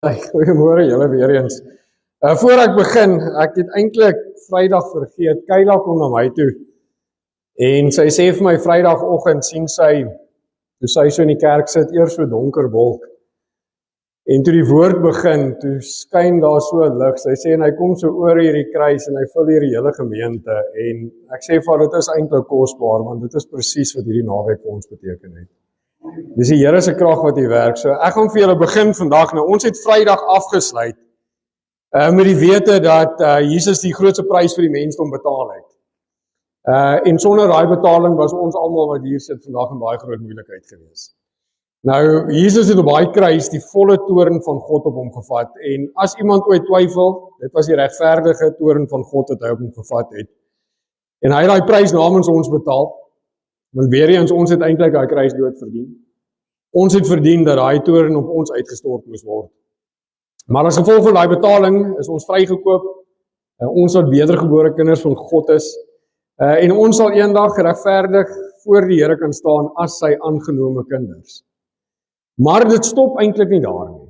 Goeiemôre julle weer eens. Voor ek begin, ek het eintlik Vrydag vergeet. Kayla kom na my toe. En sy sê vir my Vrydagoggend sien sy, toe sy so in die kerk sit, eers so donker wolk. En toe die woord begin, toe skyn daar so lig. Sy sê en hy kom so oor hierdie kruis en hy vul hierdie hele gemeente. En ek sê vir haar, dit is eintlik kosbaar, want dit is presies wat hierdie naweek vir ons beteken het. Dis die Here se krag wat hier werk. So ek gaan vir julle begin vandag. Nou ons het Vrydag afgesluit met die wete dat Jesus die grootste prys vir die mensdom betaal het. En sonder daai betaling was ons almal wat hier sit vandag in baie groot moeilikheid gewees. Nou Jesus het op daai kruis die volle toorn van God op hom gevat en as iemand ooit twyfel, dit was die regverdige toorn van God wat hy op hom gevat het. En hy het daai prys namens ons betaal. Want weer eens, ons het eintlik daai kruisdood verdien. Ons het verdien dat daai toorn op ons uitgestort moes word. Maar as gevolg van daai betaling is ons vrygekoop. Ons wat wedergebore kinders van God is. En ons sal eendag geregverdig voor die Here kan staan as sy aangenome kinders. Maar dit stop eintlik nie daar nie.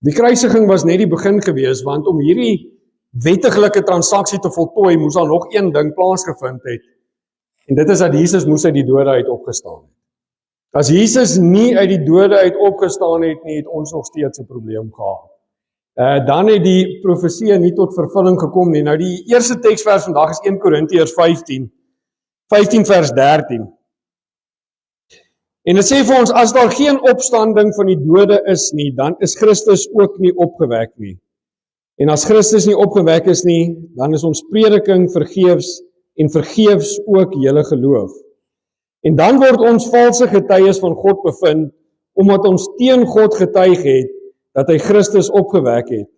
Die kruisiging was net die begin gewees, want om hierdie wettiglike transaksie te voltooi, moes daar nog een ding plaasgevind het. En dit is dat Jesus moes uit die dode uit opgestaan het. As Jesus nie uit die dode uit opgestaan het nie, het ons nog steeds 'n probleem gehad. Dan het die profesie nie tot vervulling gekom nie. Nou die eerste teksvers vandag is 1 Korintiërs 15 vers 13. En dit sê vir ons, as daar geen opstanding van die dode is nie, dan is Christus ook nie opgewek nie. En as Christus nie opgewek is nie, dan is ons prediking vergeefs en vergeefs ook julle geloof. En dan word ons valse getuies van God bevind, omdat ons teen God getuig het, dat hy Christus opgewek het.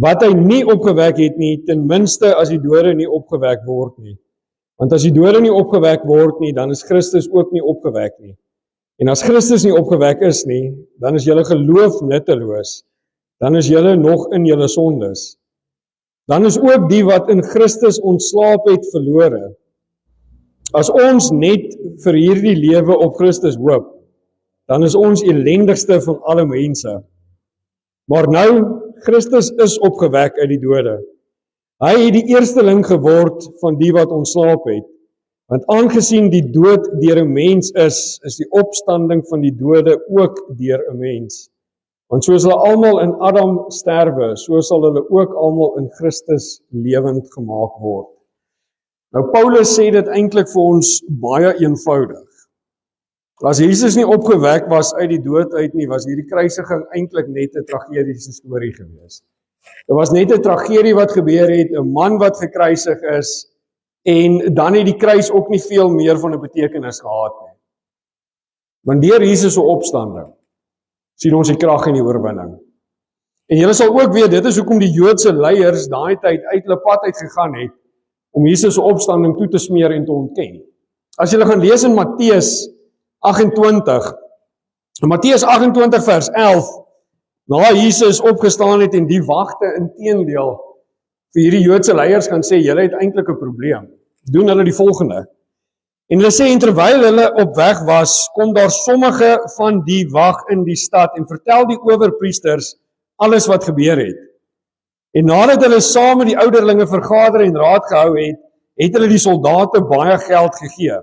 Wat hy nie opgewek het nie, ten minste as die dode nie opgewek word nie. Want as die dode nie opgewek word nie, dan is Christus ook nie opgewek nie. En as Christus nie opgewek is nie, dan is julle geloof nutteloos. Dan is julle nog in julle sondes. Dan is ook die wat in Christus ontslaap het verlore. As ons net vir hierdie lewe op Christus hoop, dan is ons elendigste van alle mense. Maar nou, Christus is opgewek uit die dode. Hy het die eersteling geword van die wat ontslaap het. Want aangesien die dood deur 'n mens is die opstanding van die dode ook deur 'n mens. Want soos hulle almal in Adam sterwe, so sal hulle ook almal in Christus lewend gemaak word. Nou Paulus sê dit eintlik vir ons baie eenvoudig. As Jesus nie opgewek was uit die dood uit nie, was hierdie kruisiging eintlik net 'n tragediese storie gewees. Dit was net 'n tragedie wat gebeur het, 'n man wat gekruisig is, en dan het die kruis ook nie veel meer van 'n betekenis gehad nie. Want deur Jesus se opstanding sien ons die krag en die oorwinning. En julle sal ook weet, dit is hoekom die Joodse leiers daai tyd uit hulle pad uitgegaan het, om Jesus se opstanding toe te smeer en te ontken. As julle gaan lees in Matteus 28, Matteus 28 vers 11, na Jesus opgestaan het en die wagte inteendeel vir hierdie Joodse leiers gaan sê, julle het eintlik 'n probleem. Doen hulle die volgende. En hulle sê, en terwyl hulle op weg was, kom daar sommige van die wag in die stad en vertel die owerpriesters alles wat gebeur het. En nadat hulle saam met die ouderlinge vergader en raad gehou het, het hulle die soldate baie geld gegee.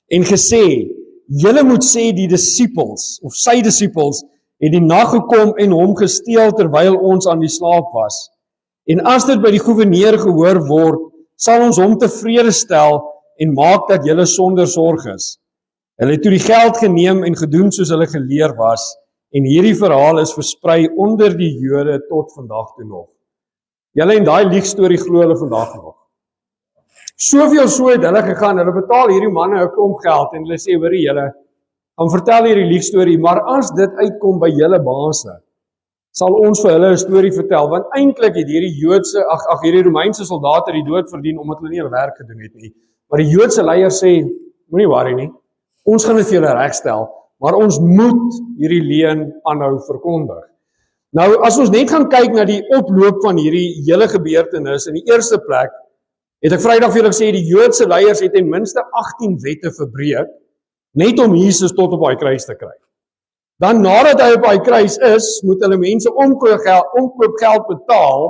En gesê, julle moet sê die disippels, of sy disippels, het die nag gekom en hom gesteel terwyl ons aan die slaap was. En as dit by die gouverneur gehoor word, sal ons hom tevrede stel en maak dat julle sonder sorg is. Hulle het toe die geld geneem en gedoen soos hulle geleer was, en hierdie verhaal is versprei onder die Jode tot vandag toe nog. Julle en daai liegstorie glo hulle vandag nog. Soveel so het hulle gegaan, hulle betaal hierdie manne 'n klomp geld en hulle sê, hoorie julle, gaan vertel hierdie liegstorie, maar as dit uitkom by julle baase, sal ons vir hulle 'n storie vertel, want eintlik het hierdie Joodse, hierdie Romeinse soldate die dood verdien, omdat hulle nie hulle werk gedoen het nie. Maar die Joodse leiers sê, moenie worry nie, ons gaan dit vir julle regstel, maar ons moet hierdie leuen aanhou verkondig. Nou, as ons net gaan kyk na die oploop van hierdie hele gebeurtenis, in die eerste plek, het ek Vrydag vir julle gesê, die Joodse leiers het ten minste 18 wette verbreek, net om Jesus tot op daai kruis te kry. Dan nadat hy op hy kruis is, moet hulle mense omkoopgeld betaal,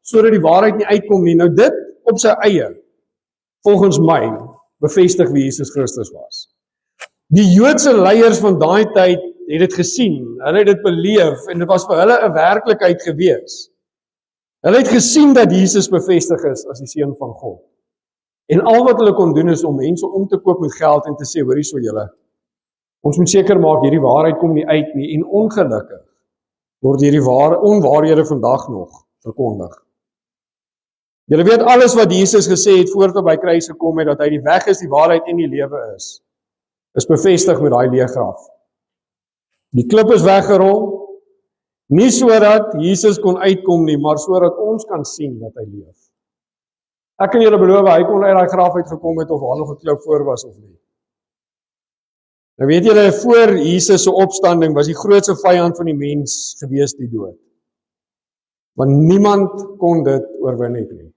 sodat die waarheid nie uitkom nie. Nou dit op sy eie, volgens my, bevestig wie Jesus Christus was. Die Joodse leiers van daai tyd het dit gesien, hulle het dit beleef, en dit was vir hulle 'n werklikheid gewees. Hulle het gesien dat Jesus bevestig is as die Seun van God. En al wat hulle kon doen is om mense om te koop met geld en te sê, hoor hierso julle, ons moet seker maak hierdie waarheid kom nie uit nie, en ongelukkig word hierdie onwaarhede vandag nog verkondig. Julle weet alles wat Jesus gesê het voordat hy by kruis gekom het, dat hy die weg is, die waarheid en die lewe is bevestig met daai leë graf. Die klip is weggerol, nie sodat Jesus kon uitkom nie, maar sodat ons kan sien dat hy leef. Ek kan julle beloof, hy kon uit daai graf uitgekom het of daar nog 'n klip voor was of nie. Nou weet julle, voor Jesus se opstanding was die grootste vyand van die mens gewees die dood. Want niemand kon dit oorwin het nie.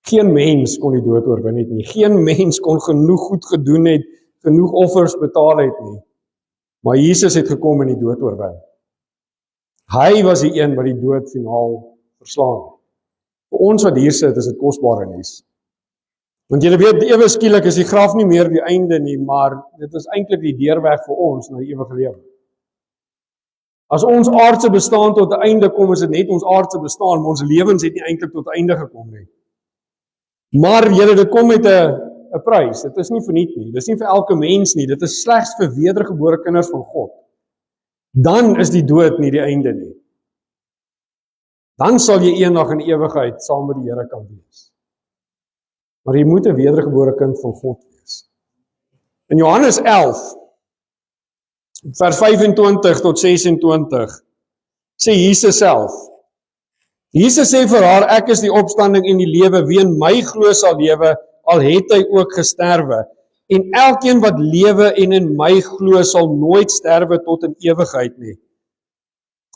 Geen mens kon die dood oorwin het nie. Geen mens kon genoeg goed gedoen het, genoeg offers betaal het nie. Maar Jesus het gekom en die dood oorwin. Hy was die een wat die dood finaal verslaan het. Vir ons wat hier sit, is dit kosbare nuus. Want julle weet, ewe skielik is die graf nie meer die einde nie, maar dit is eintlik die deurweg vir ons na die ewige lewe. As ons aardse bestaan tot 'n einde kom, is dit net ons aardse bestaan, maar ons lewens het nie eintlik tot 'n einde gekom nie. Maar julle, dit kom met 'n prys. Dit is nie verniet nie. Dit is nie vir elke mens nie. Dit is slegs vir wedergebore kinders van God. Dan is die dood nie die einde nie. Dan sal jy eendag in ewigheid saam met die Here kan wees. Maar jy moet 'n wedergebore kind van God wees. In Johannes 11, vers 25 tot 26, sê Jesus self. Jesus sê vir haar, ek is die opstanding en die lewe, wie in my glo sal lewe, al het hy ook gesterwe. En elkeen wat lewe en in my glo sal nooit sterwe tot in ewigheid nie.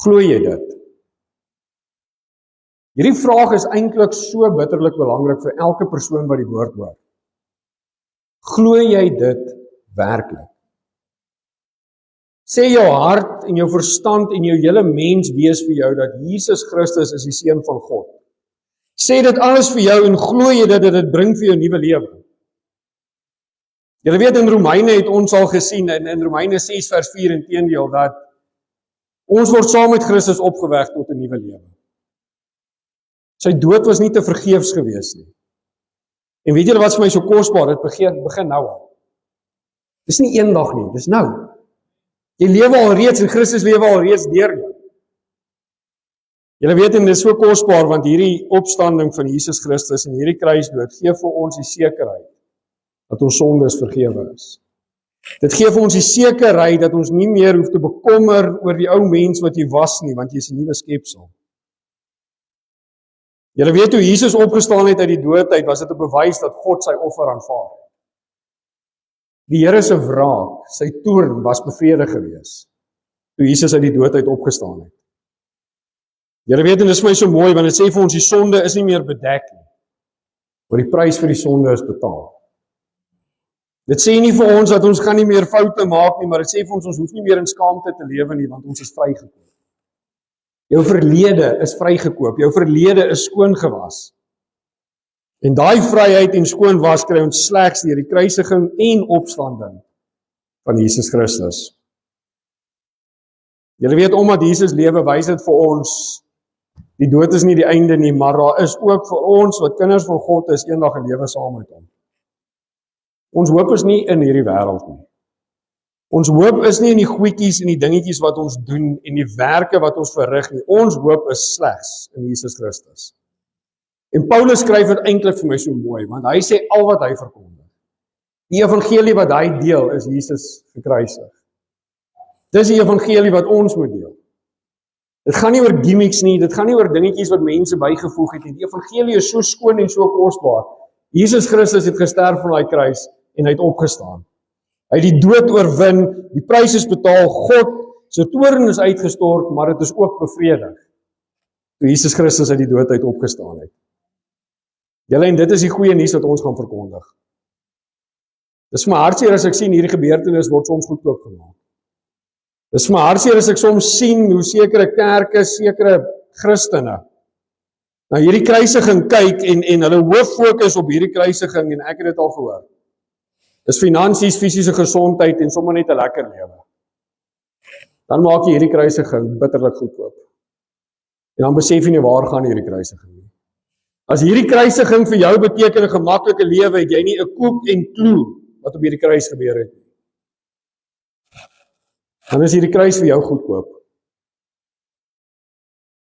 Glo jy dit? Hierdie vraag is eintlik so bitterlik belangrik vir elke persoon wat die woord hoor. Glo jy dit werklik? Sê jou hart en jou verstand en jou hele mens wees vir jou dat Jesus Christus is die Seun van God. Sê dit alles vir jou en glo jy dat dit bring vir jou nuwe lewe. Julle weet in Romeine het ons al gesien in Romeine 6 vers 4 inteendeel dat ons word saam met Christus opgewek tot 'n nuwe lewe. Sy dood was nie te vergeefs gewees nie. En weet julle wat vir my so kosbaar, dit begin nou al. Dis nie eendag nie, dis nou. Jy lewe al reeds en Christus lewe al reeds deur jou. Julle weet en dit is so kosbaar want hierdie opstanding van Jesus Christus en hierdie kruisdood gee vir ons die sekerheid dat ons sondes vergewe is. Dit gee vir ons die sekerheid dat ons nie meer hoef te bekommer oor die ou mens wat jy was nie, want jy is 'n nuwe skepsel. Julle weet hoe Jesus opgestaan het uit die dood uit, was dit 'n bewys dat God sy offer aanvaar. Die Here se wraak, sy toorn was bevredig gewees toe Jesus uit die dood uit opgestaan het. Julle weet en dit is vir my so mooi want dit sê vir ons die sonde is nie meer bedek nie. Maar die prys vir die sonde is betaal. Dit sê nie vir ons dat ons gaan nie meer foute maak nie, maar dit sê vir ons hoef nie meer in skaamte te lewe nie want ons is vrygekoop. Jou verlede is vrygekoop, jou verlede is skoongewas. En daai vryheid en skoonwas kry ons slegs deur die kruisiging en opstanding van Jesus Christus. Julle weet omdat Jesus lewe, wys dit vir ons die dood is nie die einde nie, maar daar is ook vir ons wat kinders van God is eendag 'n lewe saam met hom. Ons hoop is nie in hierdie wêreld nie. Ons hoop is nie in die goedjies en die dingetjies wat ons doen en die werke wat ons verrig nie. Ons hoop is slegs in Jesus Christus. En Paulus skryf dit eintlik vir my so mooi, want hy sê al wat hy verkondig. Die evangelie wat hy deel is Jesus gekruisig. Dis die evangelie wat ons moet deel. Dit gaan nie oor gimmicks nie, dit gaan nie oor dingetjies wat mense bygevoeg het nie. Die evangelie is so skoon en so kosbaar. Jesus Christus het gesterf van daai kruis en hy het opgestaan. Hy het die dood oorwin, die prys is betaal, God se toorn is uitgestort, maar dit is ook bevredig. Toe Jesus Christus uit die dood uit opgestaan het. Julle en dit is die goeie nuus wat ons gaan verkondig. Dis vir my hartseer as ek sien hierdie gebeurtenis word soms goedkoop gemaak. Dis vir my hartseer as ek soms sien hoe sekere kerke, sekere Christene na hierdie kruisiging kyk en hulle hoof fokus op hierdie kruisiging en ek het dit al gehoor. Dis finansies, fisiese gesondheid en sommer net 'n lekker lewe. Dan maak jy hierdie kruisiging bitterlik goedkoop. En dan besef jy nie waar gaan hierdie kruisiging nie. As hierdie kruisiging vir jou beteken 'n gemaklike lewe, het jy nie 'n koek en kloe wat op hierdie kruis gebeur het nie. Dan is hierdie kruis vir jou goedkoop.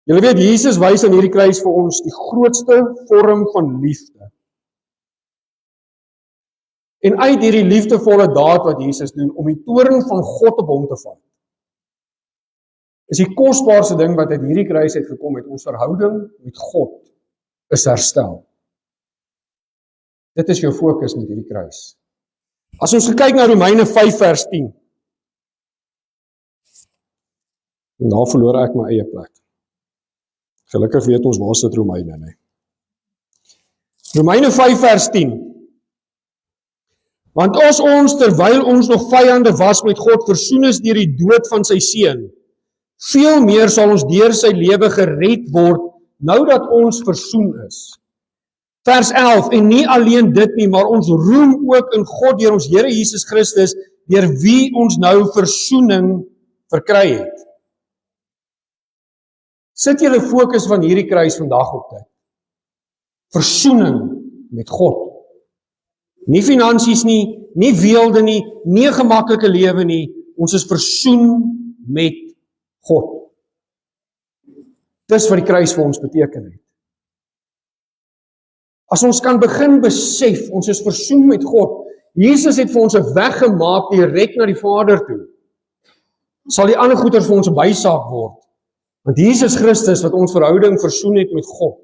Julle weet, Jesus wys aan hierdie kruis vir ons die grootste vorm van liefde. En uit hierdie liefdevolle daad wat Jesus doen, om die toorn van God op hom te vat, is die kosbaarste ding wat uit hierdie kruis het gekom het, ons verhouding met God is herstel. Dit is jou fokus met hierdie kruis. As ons kyk na Romeine 5 vers 10, en daar verloor ek my eie plek. Gelukkig weet ons waar sit Romeine, nee. Romeine 5 vers 10. Want as ons, terwyl ons nog vyande was met God, versoen is deur die dood van sy seun, veel meer sal ons deur sy lewe gered word, nou dat ons versoen is. Vers 11, en nie alleen dit nie, maar ons roem ook in God deur ons Here Jesus Christus, deur wie ons nou versoening verkry het. Sit julle fokus van hierdie kruis vandag op dit. Versoening met God. Nie finansies nie, nie weelde nie, nie 'n gemaklike lewe nie. Ons is versoen met God. Dis wat die kruis vir ons beteken het. As ons kan begin besef, ons is versoen met God. Jesus het vir ons 'n weg gemaak direk na die Vader toe. Sal die ander goeders vir ons 'n bysaak word. Want Jesus Christus wat ons verhouding versoen het met God,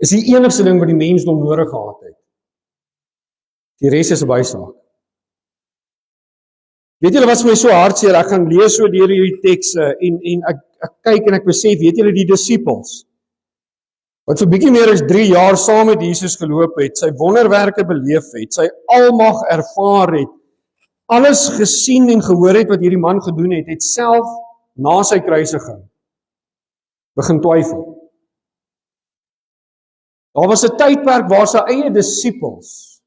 is die enigste ding wat die mensdom nodig gehad het. Die res is 'n bysaak. Weet julle wat vir my so hartseer? Ek gaan lees so deur hierdie tekste en ek kyk en ek besef, weet julle die disippels wat vir bietjie meer as 3 jaar saam met Jesus geloop het, sy wonderwerke beleef het, sy almag ervaar het, alles gesien en gehoor het wat hierdie man gedoen het, het self na sy kruisiging begin twyfel. Daar was 'n tydperk waar sy eie disippels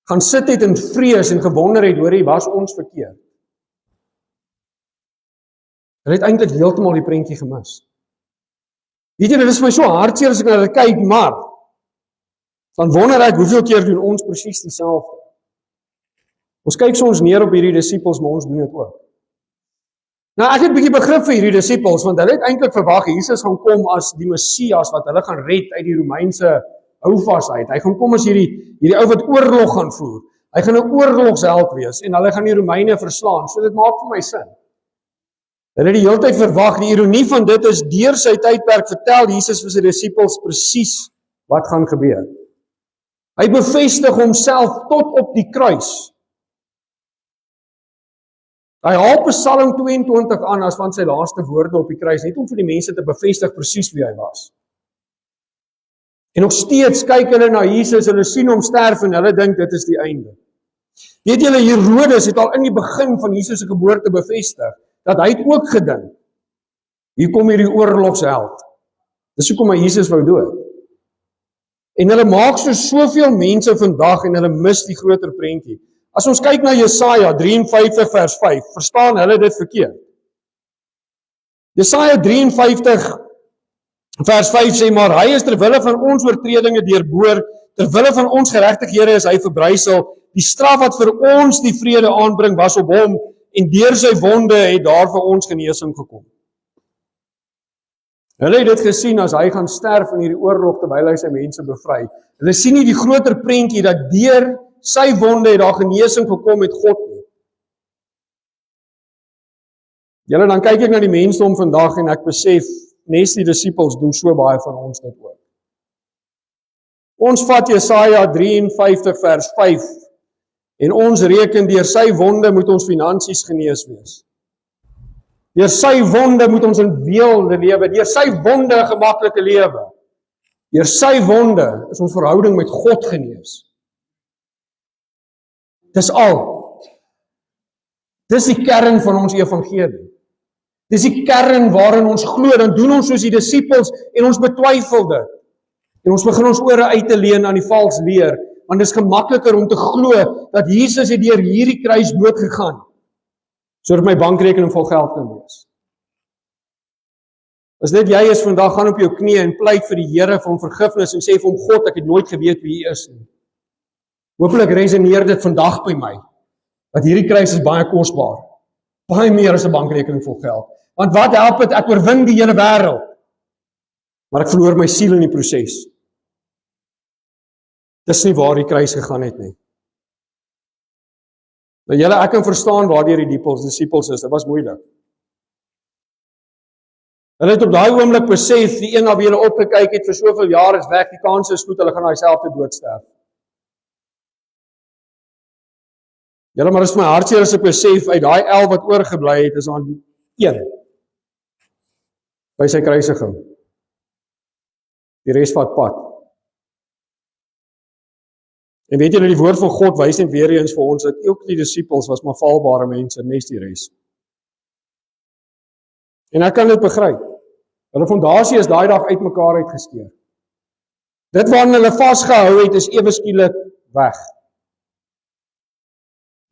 gaan sit het in vrees en gewonder het, hoor jy, was ons verkeerd. Hulle het eintlik heeltemal die prentjie gemis. Weet jy, dit is vir my so hartseer as ek na dit kyk, maar dan wonder ek, hoeveel keer doen ons presies dieselfde? Ons kyk soms neer op hierdie disippels, maar ons doen dit ook. Nou, ek het 'n bietjie begrip vir hierdie disippels, want hulle het eintlik verwag Jesus gaan kom as die Messias wat hulle gaan red uit die Romeinse houvas uit. Hy gaan kom as hierdie ou wat oorlog gaan voer. Hy gaan 'n oorlogsheld wees en hulle gaan die Romeine verslaan. So dit maak vir my sin. Hulle het die hele tyd verwag. Die ironie van dit is, deur sy tydperk vertel Jesus vir sy disippels presies wat gaan gebeur. Hy bevestig homself tot op die kruis. Hy haal Psalm 22 aan as van sy laaste woorde op die kruis, net om vir die mense te bevestig presies wie hy was. En nog steeds kyk hulle na Jesus, hulle sien hom sterf en hulle dink dit is die einde. Weet julle, Herodes het al in die begin van Jesus se geboorte bevestig, dat hy het ook gedink, hier kom hierdie oorlogsheld. Dis hoekom hy Jesus wou dood. En hulle maak soveel mense vandag en hulle mis die groter prentjie. As ons kyk na Jesaja 53 vers 5, verstaan hulle dit verkeerd. Jesaja 53 vers 5 sê, maar hy is terwille van ons oortredinge deurboor, terwille van ons geregtighede is hy verbrysel, die straf wat vir ons die vrede aanbring was op hom, en deur sy wonde het daar vir ons genesing gekom. Hulle het dit gesien as hy gaan sterf in hierdie oorlog terwyl hy sy mense bevry. Hulle sien nie die groter prentjie dat deur sy wonde het daar genesing gekom met God nie. Julle, dan kyk ek na die mensdom vandag en ek besef, nes die disippels doen so baie van ons dit ook. Ons vat Jesaja 53 vers 5 en ons reken deur sy wonde moet ons finansies genees wees. Deur sy wonde moet ons in weelde lewe, deur sy wonde 'n gemaklike lewe. Deur sy wonde is ons verhouding met God genees. Dis al. Dis die kern van ons evangelie. Dis die kern waarin ons glo, dan doen ons soos die disippels en ons betwyfel dit. En ons begin ons ore uit te leen aan die vals leer, want dit is gemakliker om te glo dat Jesus het deur hierdie kruis dood gegaan, sodat my bankrekening vol geld kan wees. As dit jy is vandag, gaan op jou knieë en pleit vir die Here vir hom vergifnis en sê vir hom, God, ek het nooit geweet wie U is nie. Hoopelik resoneer dit vandag by my, dat hierdie kruis is baie kosbaar, baie meer as 'n bankrekening vol geld. Want wat help dit, ek oorwin die hele wêreld, maar ek verloor my siel in die proses. Dis nie waar die kruis gegaan het nie. Nou julle, ek kan verstaan waardeur die disippels is, dit was moeilik. Hulle het op daai oomblik besef, die een na wie hulle opgekyk het vir soveel jaar is weg, die kans is goed, hulle gaan daai selfde dood sterf. Julle, maar is my hartseer as ek besef, uit daai 11 wat oorgebly het, is aan 1 by sy kruisiging. Die res vat pad. En weet julle, die woord van God wys net weer eens vir ons, dat ook die disippels was maar valbare mense, nes die res. En ek kan dit begryp. Hulle fondasie is daai dag uitmekaar uitgeskeur. Dit waaraan hulle vasgehou het, is ewe skielik weg.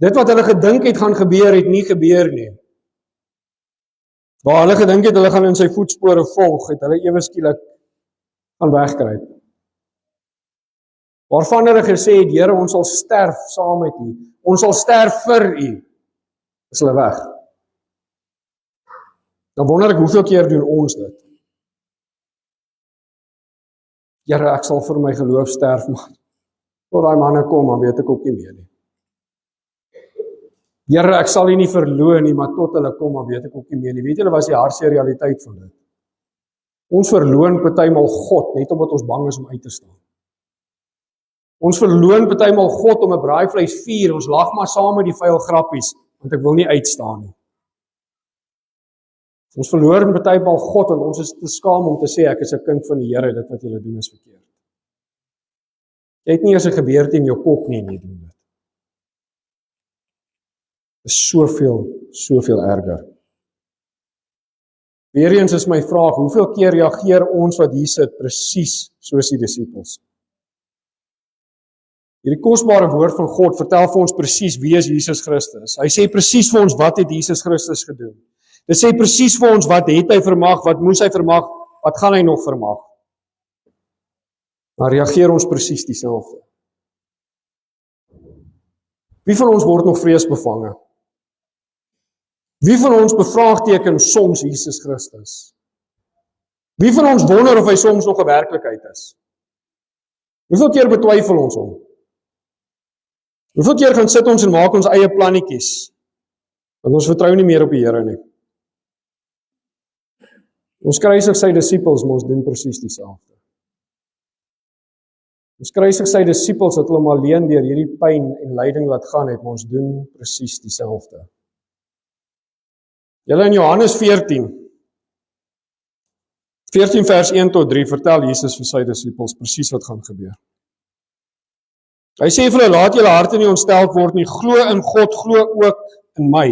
Dit wat hulle gedink het gaan gebeur, het nie gebeur nie. Waar hulle gedink het, hulle gaan in sy voetspore volg, het hulle ewe skielik gaan wegkruip. Waarvan hulle gesê het, Here, ons sal sterf saam met U. Ons sal sterf vir U. Is hulle weg. Dan wonder ek, hoeveel keer doen ons dit? Here, ek sal vir my geloof sterf, maar tot daai manne kom, dan weet ek ook nie meer nie. Here, ek sal U nie verloon nie, maar tot hulle kom, dan weet ek ook nie meer nie. Weet julle, was die hardste realiteit van dit? Ons verloon partymal God, net omdat ons bang is om uit te staan. Ons verloon partymal God om 'n braaivleisvuur, ons lag maar saam met die vuil grappies, want ek wil nie uitstaan nie. Ons verloor partymal God, want ons is te skaam om te sê, ek is 'n kind van die Here, dit wat julle doen is verkeerd. Jy het nie eers 'n gebeurte in jou kop nie, en jy doen dit. Dit is soveel erger. Weereens is my vraag, hoeveel keer reageer ons wat hier sit, presies soos die disippels? Hierdie kosbare woord van God vertel vir ons presies wie is Jesus Christus. Hy sê presies vir ons wat het Jesus Christus gedoen. Dit sê presies vir ons wat het hy vermag, wat moes hy vermag, wat gaan hy nog vermag. Maar reageer ons presies dieselfde. Wie van ons word nog vreesbevange? Wie van ons bevraagteken soms Jesus Christus? Wie van ons wonder of hy soms nog 'n werklikheid is? Hoeveel keer betwyfel ons hom? Hoeveel keer gaan sit ons en maak ons eie plannetjies? Want ons vertrou nie meer op die Here nie. Ons kruisig sy disippels, maar ons doen presies dieselfde. Ons kruisig sy disippels dat hulle hom alleen deur hierdie pyn en lyding laat gaan het, maar ons doen presies dieselfde. Julle in Johannes 14 vers 1 tot 3 vertel Jesus vir sy disippels presies wat gaan gebeur. Hy sê vir hulle, laat julle harte nie ontsteld word nie, glo in God, glo ook in my.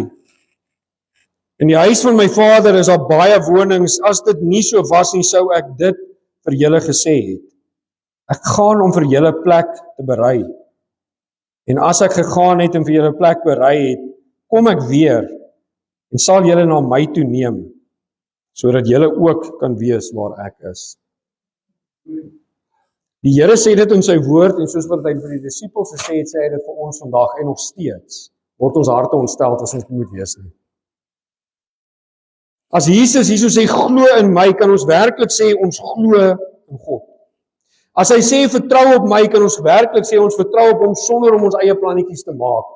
In die huis van my Vader is daar baie wonings, as dit nie so was nie, sou ek dit vir julle gesê het. Ek gaan om vir julle plek te berei. En as ek gegaan het en vir julle plek berei het, kom ek weer en sal julle na my toe neem, sodat julle ook kan wees waar ek is. Die Here sê dit in sy woord, en soos wat hy vir die disippels gesê het, sê hy dit vir ons vandag, en nog steeds word ons harte ontstel as ons moet wees nie. As Jesus hierso sê, glo in my, kan ons werklik sê, ons glo in God. As hy sê, vertrou op my, kan ons werklik sê, ons vertrou op hom, sonder om ons eie plannetjies te maak,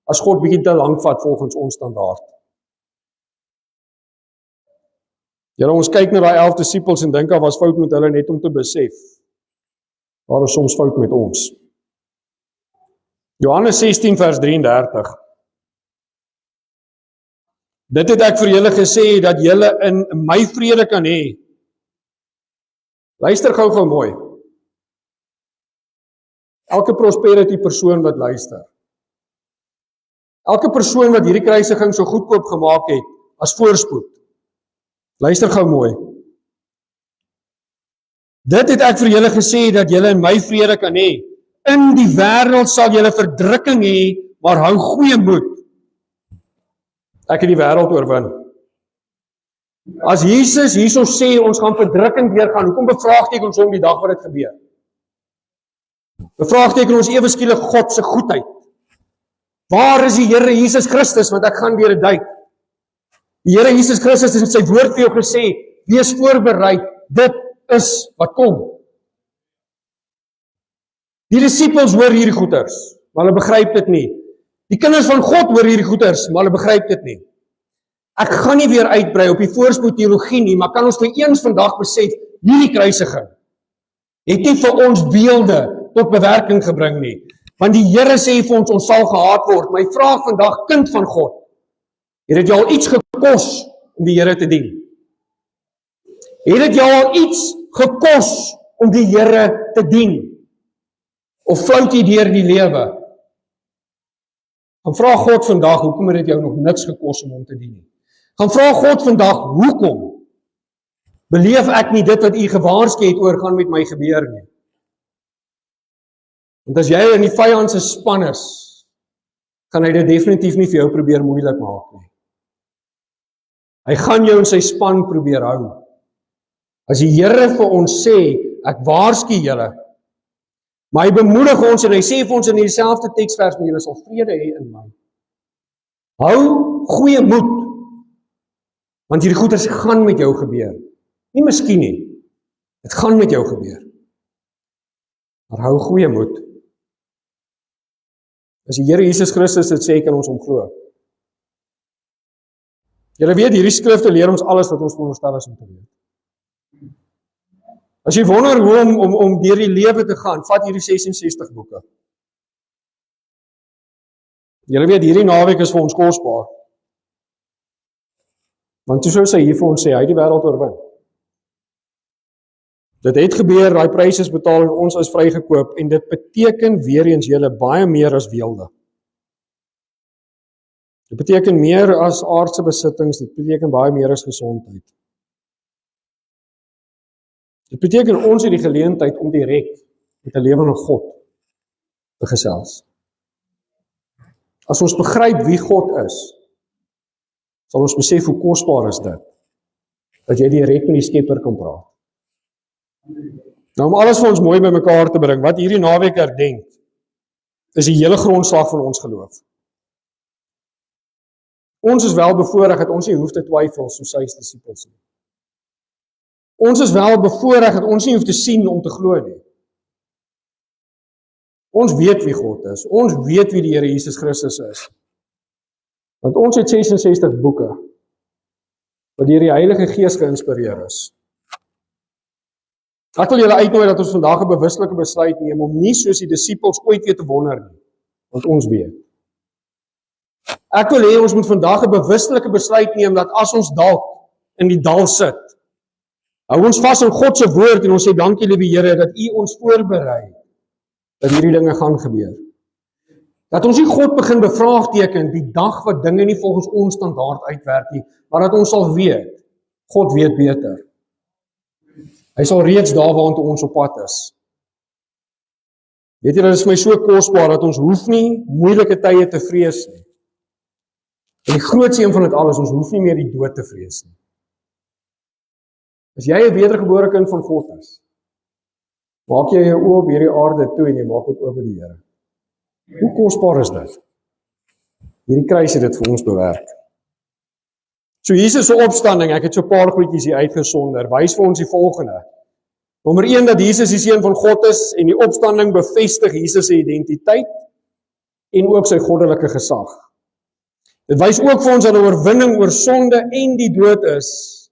as God bietjie te lank vat volgens ons standaard. Julle, ons kyk na daai 11 disippels en dink, was fout met hulle net om te besef, daar is soms fout met ons. Johannes 16 vers 33. Dit het ek vir julle gesê, dat julle in my vrede kan hê. Luister gou mooi. Elke prosperity persoon wat luister. Elke persoon wat hierdie kruisiging so goedkoop gemaak het, as voorspoed. Luister gou mooi. Dit het ek vir julle gesê, dat julle in my vrede kan hê. In die wêreld sal julle verdrukking hê, maar hou goeie moed. Ek het die wêreld oorwin. As Jesus hierso sê, ons gaan verdrukking deurgaan, hoekom bevraagteken ons hom die dag wat dit gebeur? Bevraagteken ons ewe skielik God se goedheid. Waar is die Here Jesus Christus, want ek gaan weer dit duik. Die Here Jesus Christus het in sy woord vir jou gesê, wees voorberei, dit is wat kom. Die disippels hoor hierdie goeters, maar hulle begryp dit nie. Die kinders van God hoor hierdie goeters, maar hulle begryp dit nie. Ek gaan nie weer uitbrei op die voorspoed teologie nie, maar kan ons vir eens vandag besef, hierdie kruisiging het nie vir ons beelde tot bewerking gebring nie. Want die Here sê vir ons, ons sal gehaat word. My vraag vandag, kind van God, het dit jou al iets gekos om die Here te dien? Het dit jou al iets gekos om die Here te dien? Of flout jy deur die lewe? Gaan vra God vandag, hoekom het dit jou nog niks gekos om hom te dien nie? Gaan vra God vandag, hoekom beleef ek nie dit wat u gewaarsku het oor gaan met my gebeur nie? Want as jy in die vyand se span is, gaan hy dit definitief nie vir jou probeer moeilik maak nie. Hy gaan jou in sy span probeer hou. As die Here vir ons sê, ek waarsku julle, maar hy bemoedig ons en hy sê vir ons in dieselfde teksvers, maar julle sal vrede hê in my. Hou goeie moed, want hierdie goeders gaan met jou gebeur. Nie miskien nie, dit gaan met jou gebeur. Maar hou goeie moed. As die Here Jesus Christus dit sê, kan ons hom glo. Julle weet, hierdie skrifte leer ons alles wat ons veronderstel is om te weet. As jy wonder hoe om deur die lewe te gaan, vat hierdie 66 boeke. Julle weet, hierdie naweek is vir ons kosbaar. Want toe sou hy hier vir ons sê, hy het die wêreld oorwin. Dit het gebeur, daai prys is betaal en ons is vrygekoop en dit beteken weer eens julle baie meer as weelde. Dit beteken meer as aardse besittings, dit beteken baie meer as gesondheid. Dit beteken ons het die geleentheid om direk met 'n lewende God te gesels. As ons begryp wie God is, sal ons besef hoe kosbaar is dit, dat jy direk met die Skepper kan praat. Nou om alles vir ons mooi by mekaar te bring, wat hierdie naweek herdenk, is die hele grondslag van ons geloof. Ons is wel bevoorreg dat ons nie hoef te twyfel soos sy disippels nie. Ons is wel bevoorreg dat ons nie hoef te sien om te glo nie. Ons weet wie God is. Ons weet wie die Here Jesus Christus is. Want ons het 66 boeke wat deur die Heilige Gees geïnspireer is. Ek wil julle uitnooi dat ons vandag 'n bewuslike besluit neem om nie soos die disippels ooit weer te wonder nie, want ons weet. Ek wil hê ons moet vandag 'n bewuslike besluit neem dat as ons dalk in die dal sit, hou ons vas aan God se woord en ons sê dankie liewe Here dat U ons voorberei dat hierdie dinge gaan gebeur. Dat ons nie God begin bevraagteken die dag wat dinge nie volgens ons standaard uitwerk nie, maar dat ons sal weet, God weet beter. Hy sal reeds daar waartoe ons op pad is. Weet jy, dit is vir my so kosbaar dat ons hoef nie moeilike tye te vrees nie. En die grootste een van dit alles, ons hoef nie meer die dood te vrees nie. As jy 'n wedergebore kind van God is, maak jy jou oë op hierdie aarde toe en jy maak dit oop by die Here. Hoe kosbaar is dit? Hierdie kruis het dit vir ons bewerk. So Jesus se opstanding, ek het so 'n paar goedjies hier uitgesonder, wys vir ons die volgende. Nommer 1, dat Jesus die Seun van God is en die opstanding bevestig Jesus se identiteit en ook sy goddelike gesag. Dit wys ook vir ons dat 'n oorwinning oor sonde en die dood is,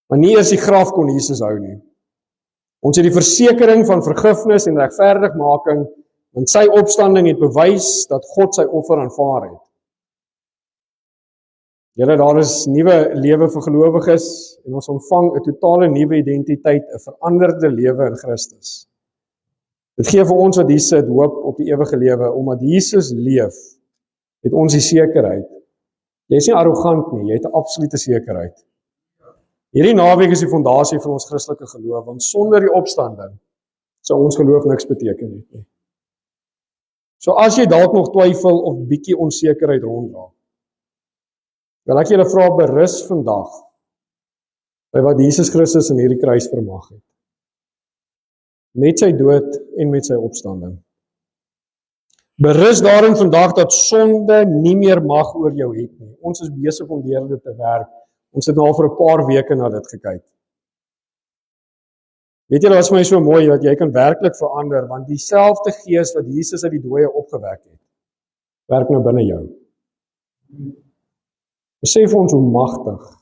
maar nie eers die graf kon Jesus hou nie. Ons het die versekering van vergifnis en regverdigmaking, want sy opstanding het bewys dat God sy offer aanvaar het. Julle, daar is nuwe lewe vir gelowiges en ons ontvang 'n totale nuwe identiteit, 'n veranderde lewe in Christus. Dit gee vir ons wat hier sit hoop op die ewige lewe, omdat Jesus leef, het ons die sekerheid. Jy is nie arrogant nie, jy het 'n absolute sekerheid. Hierdie naweek is die fondasie van ons Christelike geloof, want sonder die opstanding sou ons geloof niks beteken het nie. So as jy dalk nog twyfel of bietjie onsekerheid ronddra, wil ek julle vra, berus vandag by wat Jesus Christus in hierdie kruis vermag het. Met sy dood en met sy opstanding. Berus daarin vandag dat sonde nie meer mag oor jou het nie. Ons is besig om deur dit te werk. Ons het nou al vir 'n paar weke na dit gekyk. Weet julle, wat is my so mooi, dat jy kan werklik verander, want dieselfde gees wat Jesus uit die dooie opgewek het, werk nou binne jou. Besef ons hoe magtig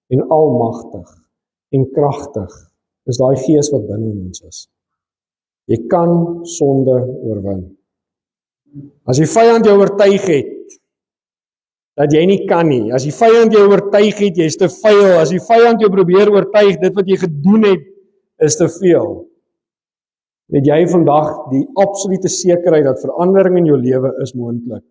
en almagtig en kragtig is daai gees wat binne in ons is. Jy kan sonde oorwin. As die vyand jou oortuig het dat jy nie kan nie, as die vyand jou oortuig het jy is te vuil, as die vyand jou probeer oortuig dit wat jy gedoen het is te veel, het jy vandag die absolute sekerheid dat verandering in jou lewe is moontlik.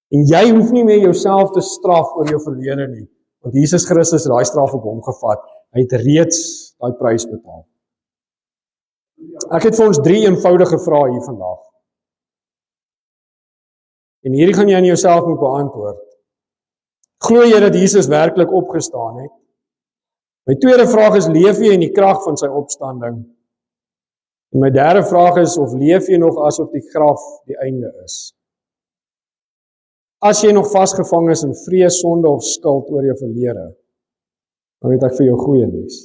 En jy hoef nie meer jouself te straf oor jou verlede nie, want Jesus Christus het daai straf op hom gevat. Hy het reeds daai prys betaal. Ek het vir ons 3 eenvoudige vrae hier vandag. En hierdie gaan jy aan jouself moet beantwoord. Glo jy dat Jesus werklik opgestaan het? My tweede vraag is, leef jy in die krag van sy opstanding? En my derde vraag is, of leef jy nog asof die graf die einde is? As jy nog vasgevang is in vrees, sonde of skuld oor jou verlede, dan het ek vir jou goeie nuus.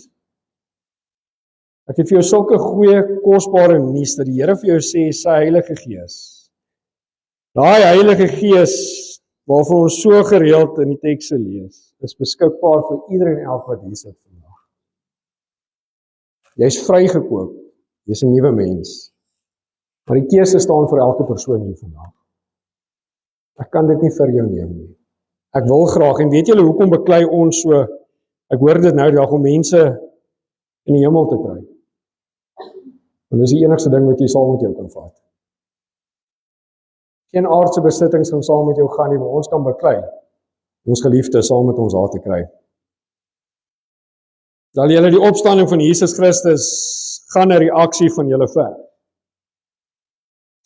Ek het vir jou sulke goeie, kosbare nuus, dat die Here vir jou sê, sy Heilige Gees. Daai Heilige Gees, waarvan ons so gereeld in die tekste lees, is beskikbaar vir iedereen en elk wat hier sit vandag. Jy is vrygekoop, jy is 'n nuwe mens. Maar die keuse staan vir elke persoon hier vandag. Ek kan dit nie vir jou neem nie. Ek wil graag, en weet julle hoekom beklei ons so, ek hoor dit nou die dag, om mense in die hemel te kry. Want dis die enigste ding wat jy saam met jou kan vat. Geen aardse besittings gaan saam met jou gaan nie, maar ons kan beklei, ons geliefde saam met ons daar te kry. Sal julle die opstanding van Jesus Christus gaan 'n reaksie van julle ver.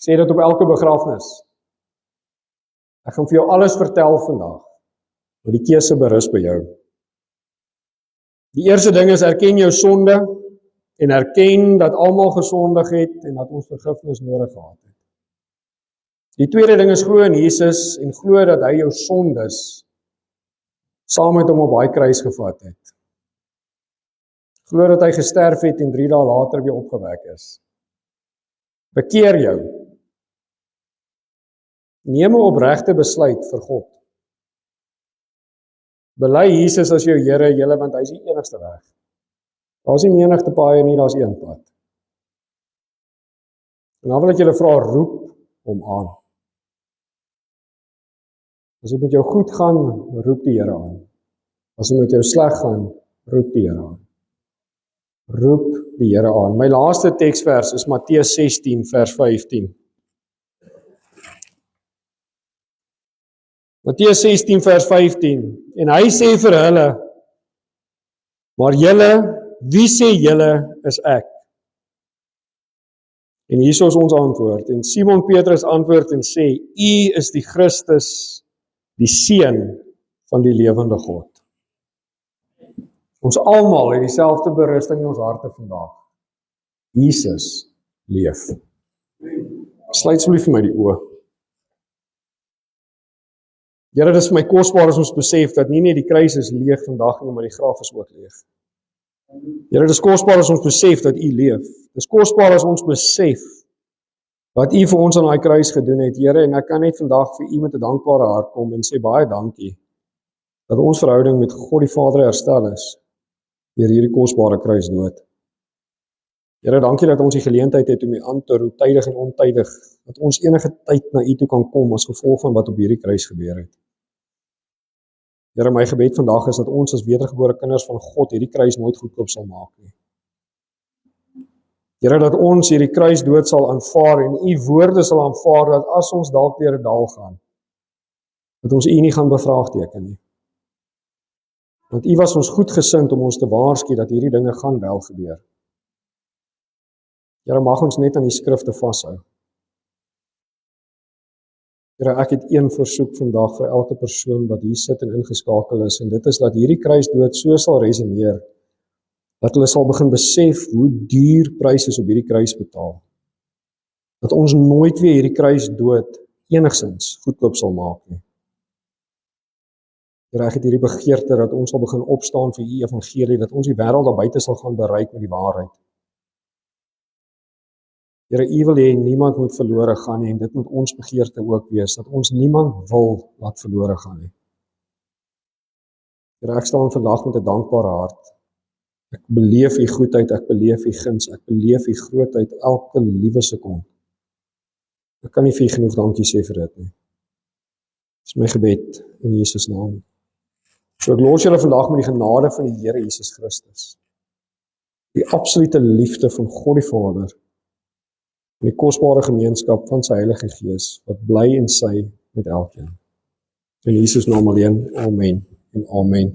Sê dit op elke begrafnis. Ek gaan vir jou alles vertel vandag, maar die keuse berus by jou. Die eerste ding is, erken jou sonde, en erken dat almal gesondig het, en dat ons vergifnis nodig gehad het. Die tweede ding is, glo in Jesus, en glo dat hy jou sondes saam met hom op daai kruis gevat het. Glo dat hy gesterf het en 3 dae later weer opgewek is. Bekeer jou. Neem 'n opregte besluit vir God. Bely Jesus as jou Here, julle, want hy is die enigste weg. Daar is nie menigte paaie nie, daar is een pad. En dan wil ek julle vra, roep hom aan. As dit met jou goed gaan, roep die Here aan. As dit met jou sleg gaan, roep die Here aan. Roep die Here aan. My laaste teksvers is Matteus 16 vers 15. Matteus 16 vers 15. En hy sê vir hulle, maar julle, wie sê julle is ek? En hier is ons antwoord. En Simon Petrus antwoord en sê, U is die Christus, die Seun van die lewende God. Ons almal het dieselfde berusting in ons harte vandag. Jesus leef. Sluit asseblief vir my die oë. Here, dis vir my kosbaar as ons besef dat nie net die kruis is leeg vandag nie, maar die graf is ook leeg. Here, dis kosbaar as ons besef dat U leef. Dis kosbaar as ons besef wat U vir ons aan daai kruis gedoen het, Here, en ek kan net vandag vir U met 'n dankbare hart kom en sê baie dankie dat ons verhouding met God die Vader herstel is deur hierdie kosbare kruisdood. Here, dankie dat ons die geleentheid het om U aan te roep, tydig en ontydig, dat ons enige tyd na U toe kan kom as gevolg van wat op hierdie kruis gebeur het. Here, my gebed vandag is dat ons as wedergebore kinders van God hierdie kruis nooit goedkoop sal maak nie. Here, dat ons hierdie kruisdood sal aanvaar en U woorde sal aanvaar dat as ons dalk deur 'n dal gaan, dat ons U nie gaan bevraagteken nie. Want U was ons goedgesind om ons te waarsku dat hierdie dinge gaan wel gebeur. Here, mag ons net aan die skrifte vashou. Here, ek het een versoek vandag vir elke persoon wat hier sit en ingeskakel is, en dit is dat hierdie kruisdood so sal resoneer, dat hulle sal begin besef hoe duur prys is op hierdie kruis betaal. Dat ons nooit weer hierdie kruisdood enigsins goedkoop sal maak nie. Here, ek het hierdie begeerte dat ons sal begin opstaan vir U evangelie, dat ons die wêreld daar buite sal gaan bereik met die waarheid. Here, U wil hê niemand moet verlore gaan nie, en dit moet ons begeerte ook wees, dat ons niemand wil laat verlore gaan nie. Here, ek staan vandag met 'n dankbare hart. Ek beleef U goedheid, ek beleef U guns, ek beleef U grootheid elke liewe sekonde. Ek kan nie vir U genoeg dankie sê vir dit nie. Dis my gebed in Jesus naam. So ek los julle vandag met die genade van die Here Jesus Christus, die absolute liefde van God die Vader, en die kosbare gemeenskap van sy Heilige Gees, wat bly en sy met elkeen. In Jesus naam alleen, amen en amen.